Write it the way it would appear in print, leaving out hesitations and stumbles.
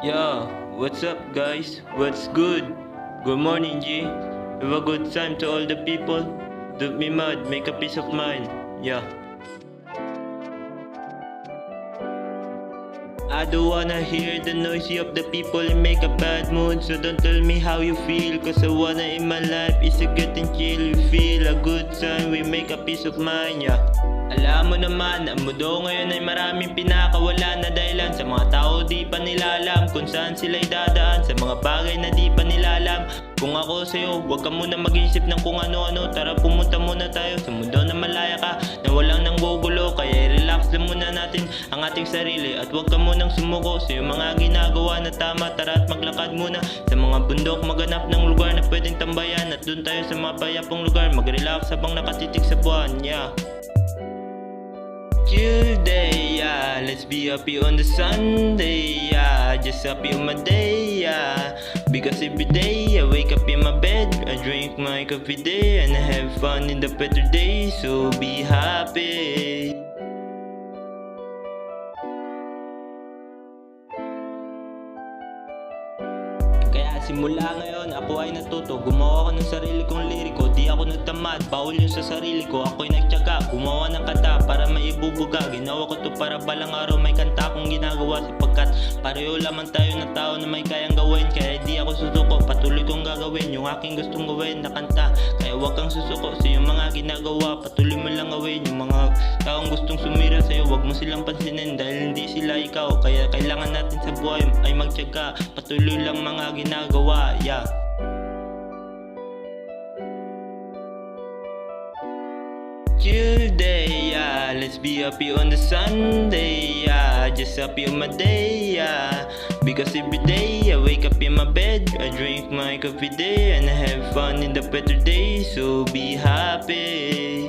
Yeah, what's up guys? What's good? Good morning G. Have a good time to all the people. Don't be mad, make a peace of mind. Yeah. I don't wanna hear the noisy of the people and make a bad mood. So don't tell me how you feel, cause I wanna in my life is to get and chill. We feel a good time, we make a peace of mind, yeah. Alam mo naman, ang mundo ngayon ay maraming pinakawala na dahilan. Sa mga tao di pa nila alam kung saan sila'y dadaan. Sa mga bagay na di pa nila alam. Kung ako sa'yo, huwag ka muna mag-isip ng kung ano-ano. Tara pumunta muna tayo sa mundo na malaya ka, na walang nanggugulo. Kaya relax lang muna natin ang ating sarili. At huwag ka munang sumuko sa iyong mga ginagawa na tama. Tara at maglakad muna sa mga bundok, maghanap ng lugar na pwedeng tambayan. At dun tayo sa mga payapang lugar, mag-relax habang nakatitig sa buwan, yeah. Chill day, yeah. Let's be happy on the Sunday, yeah. Just happy on my day, yeah. Because every day I wake up in my bed, I drink my coffee day, and I have fun in the better day. So be happy. Kaya simula ngayon, ako ay natuto. Gumawa ko ng sarili kong liriko. Di ako nagtamad, bawal yun sa sarili ko. Ako'y nagtyaga, gumawa ng kanta para maibubuga. Ginawa ko to para balang araw may kanta akong ginagawa. Sapagkat pareho lamang tayo na tao na may kayang gawin. Kaya di ako susuko, patuloy kong gagawin yung aking gustong gawin na kanta. Kaya huwag kang susuko sa iyong mga ginagawa. Patuloy mo lang gawin yung mga taong gustong sumira sa'yo. Huwag mo silang pansinin dahil hindi sila ikaw. Kaya kailangan natin sa buhay ay magtyaga. Patuloy lang mga ginagawa, yeah. Chill day, yeah. Let's be happy on the Sunday, yeah. Just happy on my day, yeah. Because every day I wake up in my bed, I drink my coffee day, and I have fun in the better day. So be happy.